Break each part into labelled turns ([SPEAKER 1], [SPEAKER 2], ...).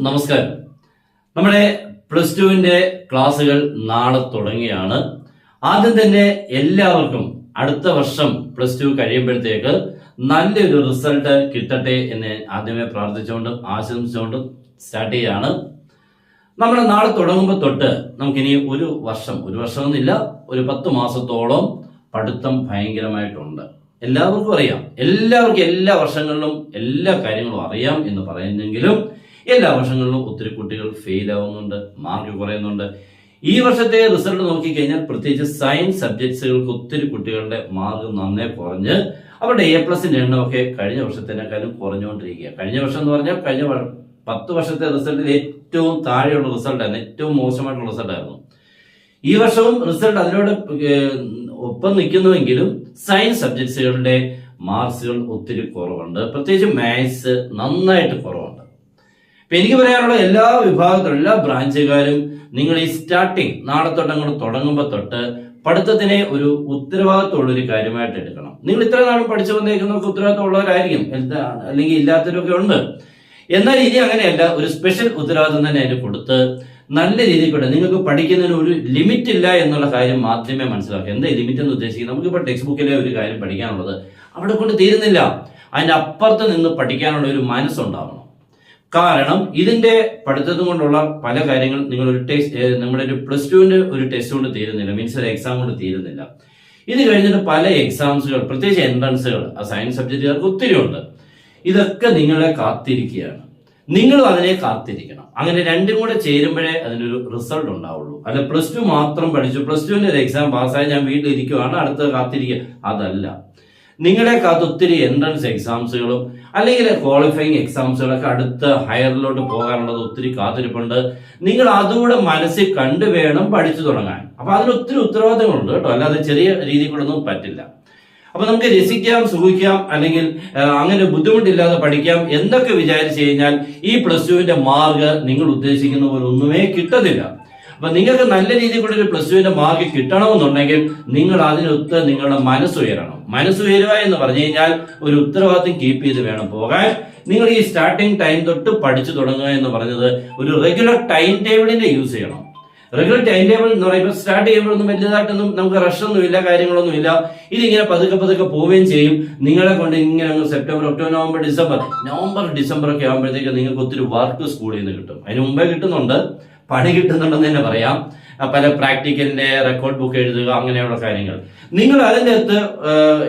[SPEAKER 1] നമസ്കാരം. നമ്മുടെ പ്ലസ് ടുവിന്റെ ക്ലാസ്സുകൾ നാളെ തുടങ്ങിയാണ്. ആദ്യം തന്നെ എല്ലാവർക്കും അടുത്ത വർഷം പ്ലസ് ടു കഴിയുമ്പോഴത്തേക്ക് നല്ലൊരു റിസൾട്ട് കിട്ടട്ടെ എന്ന് ആദ്യമേ പ്രാർത്ഥിച്ചുകൊണ്ടും ആശംസിച്ചുകൊണ്ടും സ്റ്റാർട്ട് ചെയ്യാണ്. നമ്മൾ നാളെ തുടങ്ങുമ്പോൾ തൊട്ട് നമുക്കിനി ഒരു വർഷമൊന്നുമില്ല, ഒരു 10 മാസത്തോളം പഠിത്തം ഭയങ്കരമായിട്ടുണ്ട്. എല്ലാവർക്കും അറിയാം, എല്ലാവർക്കും എല്ലാ വർഷങ്ങളിലും എല്ലാ കാര്യങ്ങളും അറിയാം എന്ന് പറയുന്നെങ്കിലും എല്ലാ വർഷങ്ങളിലും ഒത്തിരി കുട്ടികൾ ഫെയിൽ ആവുന്നുണ്ട്, മാർക്ക് കുറയുന്നുണ്ട്. ഈ വർഷത്തെ റിസൾട്ട് നോക്കിക്കഴിഞ്ഞാൽ പ്രത്യേകിച്ച് സയൻസ് സബ്ജക്ട്സുകൾക്ക് ഒത്തിരി കുട്ടികളുടെ മാർക്ക് നന്നേ കുറഞ്ഞ് അവരുടെ A+ന്റെ എണ്ണമൊക്കെ കഴിഞ്ഞ വർഷത്തിനേക്കാളും കുറഞ്ഞുകൊണ്ടിരിക്കുക. കഴിഞ്ഞ വർഷം എന്ന് പറഞ്ഞാൽ കഴിഞ്ഞ 10 വർഷത്തെ റിസൾട്ടിൽ ഏറ്റവും താഴെയുള്ള റിസൾട്ടായിരുന്നു, ഏറ്റവും മോശമായിട്ടുള്ള റിസൾട്ടായിരുന്നു. ഈ വർഷവും റിസൾട്ട് അതിനോട് ഒപ്പം നിൽക്കുന്നുവെങ്കിലും സയൻസ് സബ്ജക്ട്സുകളുടെ മാർക്സുകൾ ഒത്തിരി കുറവുണ്ട്. പ്രത്യേകിച്ച് മാത്സ് നന്നായിട്ട് കുറവുണ്ട്. ഇപ്പൊ എനിക്ക് പറയാനുള്ള എല്ലാ വിഭാഗത്തിലും എല്ലാ ബ്രാഞ്ചുകാരും നിങ്ങൾ ഈ സ്റ്റാർട്ടിങ് നാളെ തൊട്ട് അങ്ങോട്ട് തുടങ്ങുമ്പോൾ തൊട്ട് പഠിത്തത്തിനെ ഒരു ഉത്തരവാദിത്തമുള്ള ഒരു കാര്യമായിട്ട് എടുക്കണം. നിങ്ങൾ ഇത്ര നാളും പഠിച്ചു വന്നേക്കുന്നവർക്ക് ഉത്തരവാദിത്തം ഉള്ളവരായിരിക്കും, അല്ലെങ്കിൽ ഇല്ലാത്തവരൊക്കെ ഉണ്ട്. എന്നാൽ ഇനി അങ്ങനെയല്ല, ഒരു സ്പെഷ്യൽ ഉത്തരവാദിത്തം തന്നെ അതിന് കൊടുത്ത് നല്ല രീതിയിൽ കൂടെ നിങ്ങൾക്ക് പഠിക്കുന്നതിന് ഒരു ലിമിറ്റ് ഇല്ല എന്നുള്ള കാര്യം മാത്രമേ മനസ്സിലാക്കുക. എന്താ ലിമിറ്റ് എന്ന് ഉദ്ദേശിക്കുന്നത്? നമുക്കിപ്പോൾ ടെക്സ്റ്റ് ബുക്കിലെ ഒരു കാര്യം പഠിക്കാനുള്ളത് അവിടെ കൊണ്ട് തീരുന്നില്ല, അതിന്റെ അപ്പുറത്ത് നിന്ന് പഠിക്കാനുള്ള ഒരു മനസ്സുണ്ടാവണം. കാരണം ഇതിന്റെ പഠിത്തം കൊണ്ടുള്ള പല കാര്യങ്ങൾ നിങ്ങൾ ഒരു ടെസ്റ്റ്, നമ്മുടെ ഒരു പ്ലസ് ടുവിന്റെ ഒരു ടെസ്റ്റ് കൊണ്ട് തീരുന്നില്ല, മീൻസ് ഒരു എക്സാം കൊണ്ട് തീരുന്നില്ല. ഇത് കഴിഞ്ഞിട്ട് പല എക്സാംസുകൾ, പ്രത്യേകിച്ച് എൻട്രൻസുകൾ സയൻസ് സബ്ജക്റ്റുകാർക്ക് ഒത്തിരി ഉണ്ട്. ഇതൊക്കെ നിങ്ങളെ കാത്തിരിക്കുകയാണ്, നിങ്ങളും അതിനെ കാത്തിരിക്കണം. അങ്ങനെ രണ്ടും കൂടെ ചേരുമ്പോഴേ അതിനൊരു റിസൾട്ട് ഉണ്ടാവുള്ളൂ. അല്ല പ്ലസ് ടു മാത്രം പഠിച്ചു, പ്ലസ് ടുവിന്റെ ഒരു എക്സാം പാസ്സായി ഞാൻ വീട്ടിലിരിക്കുവാണ് അടുത്ത കാത്തിരിക്കുക, അതല്ല. നിങ്ങളെ കാത്ത് ഒത്തിരി എൻട്രൻസ് എക്സാംസുകളും അല്ലെങ്കിൽ ക്വാളിഫയിങ് എക്സാംസുകളൊക്കെ അടുത്ത ഹയറിലോട്ട് പോകാനുള്ളത് ഒത്തിരി കാത്തിരിപ്പുണ്ട്. നിങ്ങൾ അതുകൂടെ മനസ്സിൽ കണ്ടു വേണം പഠിച്ചു തുടങ്ങാൻ. അപ്പൊ അതിന് ഒത്തിരി ഉത്തരവാദിത്തങ്ങളുണ്ട് കേട്ടോ, അല്ലാതെ ചെറിയ രീതിയിൽ കൂടെ ഒന്നും പറ്റില്ല. അപ്പൊ നമുക്ക് രസിക്കാം, സുഖിക്കാം, അല്ലെങ്കിൽ അങ്ങനെ ബുദ്ധിമുട്ടില്ലാതെ പഠിക്കാം എന്നൊക്കെ വിചാരിച്ചു കഴിഞ്ഞാൽ ഈ പ്ലസ് ടുവിന്റെ മാർക്ക് നിങ്ങൾ ഉദ്ദേശിക്കുന്ന പോലെ ഒന്നുമേ കിട്ടത്തില്ല. അപ്പൊ നിങ്ങൾക്ക് നല്ല രീതിയിൽ കൂടെ ഒരു പ്ലസ് ടുവിന്റെ മാർക്ക് കിട്ടണമെന്നുണ്ടെങ്കിൽ നിങ്ങൾ അതിനൊത്ത് നിങ്ങളുടെ മനസ്സുയരണം. മനസ്സുയരുക എന്ന് പറഞ്ഞു കഴിഞ്ഞാൽ ഒരു ഉത്തരവാദിത്വം കീപ്പ് ചെയ്ത് വേണം പോകാൻ. നിങ്ങൾ ഈ സ്റ്റാർട്ടിങ് ടൈം തൊട്ട് പഠിച്ചു തുടങ്ങുക എന്ന് പറഞ്ഞത് ഒരു റെഗുലർ ടൈം ടേബിളിനെ യൂസ് ചെയ്യണം. റെഗുലർ ടൈം ടേബിൾ എന്ന് പറയുമ്പോൾ സ്റ്റാർട്ട് ചെയ്യുമ്പോഴൊന്നും വലിയതായിട്ടൊന്നും നമുക്ക് റഷൊന്നുമില്ല, കാര്യങ്ങളൊന്നുമില്ല. ഇതിങ്ങനെ പതുക്കെ പോവുകയും ചെയ്യും. നിങ്ങളെ കൊണ്ട് ഇങ്ങനെ സെപ്റ്റംബർ, ഒക്ടോബർ, നവംബർ, ഡിസംബർ ഒക്കെ ആകുമ്പോഴത്തേക്ക് നിങ്ങൾക്ക് ഒത്തിരി വർക്ക് സ്കൂളിൽ നിന്ന് കിട്ടും. അതിന് മുമ്പേ കിട്ടുന്നുണ്ട്, പണി കിട്ടുന്നുണ്ടെന്ന് തന്നെ പറയാം. പല പ്രാക്ടിക്കലിന്റെ റെക്കോർഡ് ബുക്ക് എഴുതുക, അങ്ങനെയുള്ള കാര്യങ്ങൾ. നിങ്ങൾ അതിൻ്റെ അകത്ത്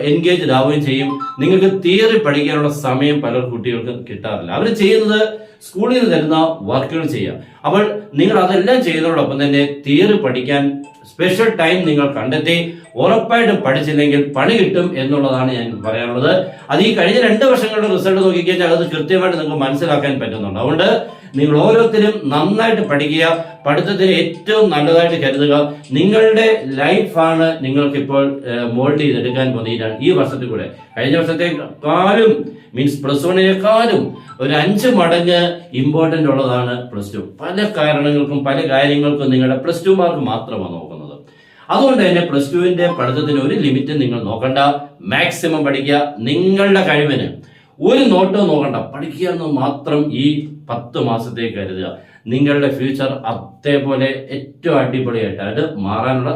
[SPEAKER 1] എൻഗേജ്ഡ് ആവുകയും ചെയ്യും. നിങ്ങൾക്ക് തിയറി പഠിക്കാനുള്ള സമയം പല കുട്ടികൾക്കും കിട്ടാറില്ല. അവർ ചെയ്യുന്നത് സ്കൂളിൽ നിന്ന് തരുന്ന വർക്കുകൾ ചെയ്യാം. അപ്പോൾ നിങ്ങൾ അതെല്ലാം ചെയ്യുന്നതോടൊപ്പം തന്നെ തിയറി പഠിക്കാൻ സ്പെഷ്യൽ ടൈം നിങ്ങൾ കണ്ടെത്തി ഉറപ്പായിട്ടും പഠിച്ചില്ലെങ്കിൽ പണി കിട്ടും എന്നുള്ളതാണ് ഞാൻ പറയാനുള്ളത്. അത് ഈ കഴിഞ്ഞ 2 വർഷങ്ങളുടെ റിസൾട്ട് നോക്കിക്കഴിഞ്ഞാൽ അത് കൃത്യമായിട്ട് നിങ്ങൾക്ക് മനസ്സിലാക്കാൻ പറ്റുന്നുണ്ട്. അതുകൊണ്ട് നിങ്ങൾ ഓരോരുത്തരും നന്നായിട്ട് പഠിക്കുക, പഠിത്തത്തിന് ഏറ്റവും നല്ലതായിട്ട് കരുതുക. നിങ്ങളുടെ ലൈഫാണ് നിങ്ങൾക്കിപ്പോൾ മോൾഡ് ചെയ്തെടുക്കാൻ പോകുന്നത് ഈ വർഷത്തിൽ കൂടെ. കഴിഞ്ഞ വർഷത്തെക്കാളും മീൻസ് പ്ലസ് വണ്ണിനേക്കാളും ഒരു 5 മടങ്ങ് ഇമ്പോർട്ടന്റ് ഉള്ളതാണ് പ്ലസ് ടു. പല കാരണങ്ങൾക്കും പല കാര്യങ്ങൾക്കും നിങ്ങളുടെ പ്ലസ് ടു മാർക്ക് മാത്രമാണ് നോക്കുന്നത്. അതുകൊണ്ട് തന്നെ പ്ലസ് ടുവിന്റെ പഠിത്തത്തിന് ഒരു ലിമിറ്റ് നിങ്ങൾ നോക്കണ്ട, മാക്സിമം പഠിക്കുക. നിങ്ങളുടെ കഴിവിന് ഒരു നോട്ടോ നോക്കണ്ട, പഠിക്കുക എന്ന് മാത്രം ഈ 10 മാസത്തേക്ക് കരുതുക. നിങ്ങളുടെ ഫ്യൂച്ചർ അതേപോലെ ഏറ്റവും അടിപൊളിയായിട്ട് മാറാനുള്ള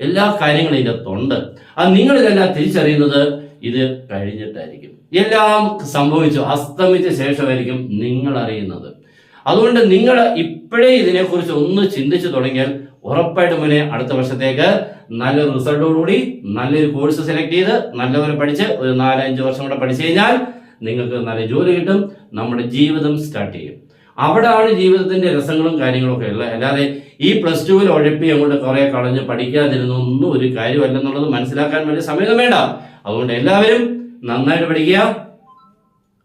[SPEAKER 1] എല്ലാ കാര്യങ്ങളും ഇതിനകത്തുണ്ട്. അത് നിങ്ങളിതെല്ലാം തിരിച്ചറിയുന്നത് ഇത് കഴിഞ്ഞിട്ടായിരിക്കും. എല്ലാം സംഭവിച്ചു അസ്തമിച്ച ശേഷമായിരിക്കും നിങ്ങൾ അറിയുന്നത്. അതുകൊണ്ട് നിങ്ങൾ ഇപ്പോഴേ ഇതിനെക്കുറിച്ച് ഒന്ന് ചിന്തിച്ചു തുടങ്ങിയാൽ ഉറപ്പായിട്ടും മുന്നേ അടുത്ത വർഷത്തേക്ക് നല്ലൊരു റിസൾട്ടോടുകൂടി നല്ലൊരു കോഴ്സ് സെലക്ട് ചെയ്ത് നല്ലപോലെ പഠിച്ച് ഒരു 4-5 വർഷം കൂടെ പഠിച്ചു കഴിഞ്ഞാൽ നിങ്ങൾക്ക് നല്ല ജോലി കിട്ടും, നമ്മുടെ ജീവിതം സ്റ്റാർട്ട് ചെയ്യും. അവിടെയാണ് ജീവിതത്തിന്റെ രസങ്ങളും കാര്യങ്ങളും ഒക്കെ ഉള്ളത്. അല്ലാതെ ഈ പ്ലസ് ടുവിൽ ഉഴപ്പി അങ്ങോട്ട് കുറെ കളഞ്ഞ് പഠിക്കാതിരുന്നൊന്നും ഒരു കാര്യമല്ലെന്നുള്ളത് മനസ്സിലാക്കാൻ വേണ്ടി സമയം വേണ്ട. അതുകൊണ്ട് എല്ലാവരും നന്നായിട്ട് പഠിക്കുക,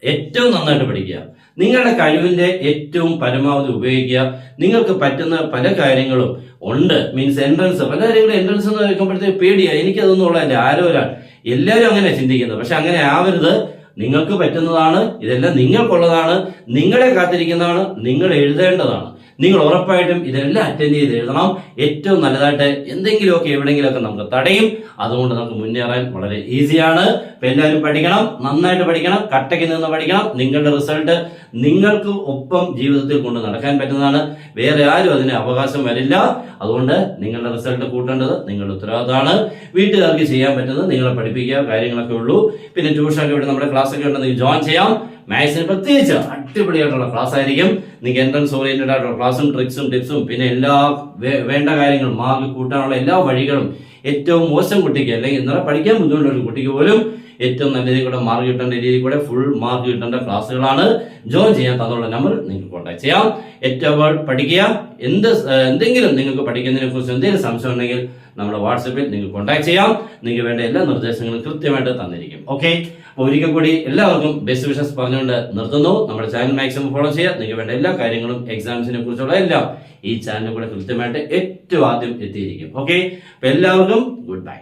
[SPEAKER 1] ഏറ്റവും നന്നായിട്ട് പഠിക്കുക. നിങ്ങളുടെ കഴിവിന്റെ ഏറ്റവും പരമാവധി ഉപയോഗിക്കുക. നിങ്ങൾക്ക് പറ്റുന്ന പല കാര്യങ്ങളും ഉണ്ട്, മീൻസ് എൻട്രൻസ്, പല കാര്യങ്ങളും എൻട്രൻസ് എന്ന് കേൾക്കുമ്പോഴത്തേക്ക് പേടിയാ, എനിക്കതൊന്നും ഉള്ളതല്ല, ആരോ ഒരാൾ. എല്ലാവരും അങ്ങനെ ചിന്തിക്കുന്നത്, പക്ഷെ അങ്ങനെ ആവരുത്. നിങ്ങൾക്ക് പറ്റുന്നതാണ്, ഇതെല്ലാം നിങ്ങൾക്കുള്ളതാണ്, നിങ്ങളെ കാത്തിരിക്കുന്നതാണ്, നിങ്ങൾ എഴുതേണ്ടതാണ്. നിങ്ങൾ ഉറപ്പായിട്ടും ഇതെല്ലാം അറ്റൻഡ് ചെയ്ത് എഴുതണം. ഏറ്റവും നല്ലതായിട്ട് എന്തെങ്കിലുമൊക്കെ എവിടെയെങ്കിലുമൊക്കെ നമുക്ക് തടയും. അതുകൊണ്ട് നമുക്ക് മുന്നേറാൻ വളരെ ഈസിയാണ്. അപ്പൊ എല്ലാവരും പഠിക്കണം, നന്നായിട്ട് പഠിക്കണം, കട്ടയ്ക്ക് നിന്ന് പഠിക്കണം. നിങ്ങളുടെ റിസൾട്ട് നിങ്ങൾക്ക് ഒപ്പം ജീവിതത്തിൽ കൊണ്ട് നടക്കാൻ പറ്റുന്നതാണ്. വേറെ ആരും അതിന് അവകാശം വരില്ല. അതുകൊണ്ട് നിങ്ങളുടെ റിസൾട്ട് കൂട്ടേണ്ടത് നിങ്ങളുടെ ഉത്തരവാദിത്തമാണ്. വീട്ടുകാർക്ക് ചെയ്യാൻ പറ്റുന്നത് നിങ്ങളെ പഠിപ്പിക്കുക, കാര്യങ്ങളൊക്കെ ഉള്ളൂ. പിന്നെ ട്യൂഷനൊക്കെ ഇവിടെ നമ്മുടെ ക്ലാസ് ഒക്കെ ഉണ്ടെങ്കിൽ ജോയിൻ ചെയ്യാം. മാത്സിന് പ്രത്യേകിച്ച് അടിപൊളിയായിട്ടുള്ള ക്ലാസ് ആയിരിക്കും. നിങ്ങൾക്ക് എൻട്രൻസ് ഓറിയന്റഡ് ആയിട്ടുള്ള ക്ലാസ്സും ട്രിക്സും ടിപ്സും പിന്നെ എല്ലാ വേണ്ട കാര്യങ്ങളും മാർക്ക് കൂട്ടാനുള്ള എല്ലാ വഴികളും ഏറ്റവും മോശം കുട്ടിക്ക് അല്ലെങ്കിൽ ഇന്നലെ പഠിക്കാൻ ബുദ്ധിമുട്ടുള്ള ഒരു കുട്ടിക്ക് പോലും ഏറ്റവും നല്ല രീതിയിൽ കൂടെ മാർക്ക് കിട്ടേണ്ട രീതിയിൽ കൂടെ ഫുൾ മാർക്ക് കിട്ടേണ്ട ക്ലാസ്സുകളാണ്. ജോയിൻ ചെയ്യാൻ തന്നുള്ള നമ്പർ നിങ്ങൾക്ക് കോൺടാക്ട് ചെയ്യാം. ഏറ്റവും പഠിക്കുക. എന്തെങ്കിലും നിങ്ങൾക്ക് പഠിക്കുന്നതിനെ കുറിച്ച് എന്തെങ്കിലും സംശയം ഉണ്ടെങ്കിൽ നമ്മുടെ വാട്സപ്പിൽ നിങ്ങൾക്ക് കോൺടാക്ട് ചെയ്യാം. നിങ്ങൾക്ക് വേണ്ട എല്ലാ നിർദ്ദേശങ്ങളും കൃത്യമായിട്ട് തന്നിരിക്കും. ഓക്കെ, അപ്പോൾ ഒരിക്കൽ കൂടി എല്ലാവർക്കും ബെസ്റ്റ് വിഷസ് പറഞ്ഞുകൊണ്ട് നിർത്തുന്നു. നമ്മുടെ ചാനൽ മാക്സിമം ഫോളോ ചെയ്യുക. നിങ്ങൾക്ക് വേണ്ട എല്ലാ കാര്യങ്ങളും എക്സാംസിനെ കുറിച്ചുള്ള എല്ലാം ഈ ചാനലിൽ കൂടെ കൃത്യമായിട്ട് ഏറ്റവും ആദ്യം എത്തിയിരിക്കും. ഓക്കെ, അപ്പൊ എല്ലാവർക്കും ഗുഡ് ബൈ.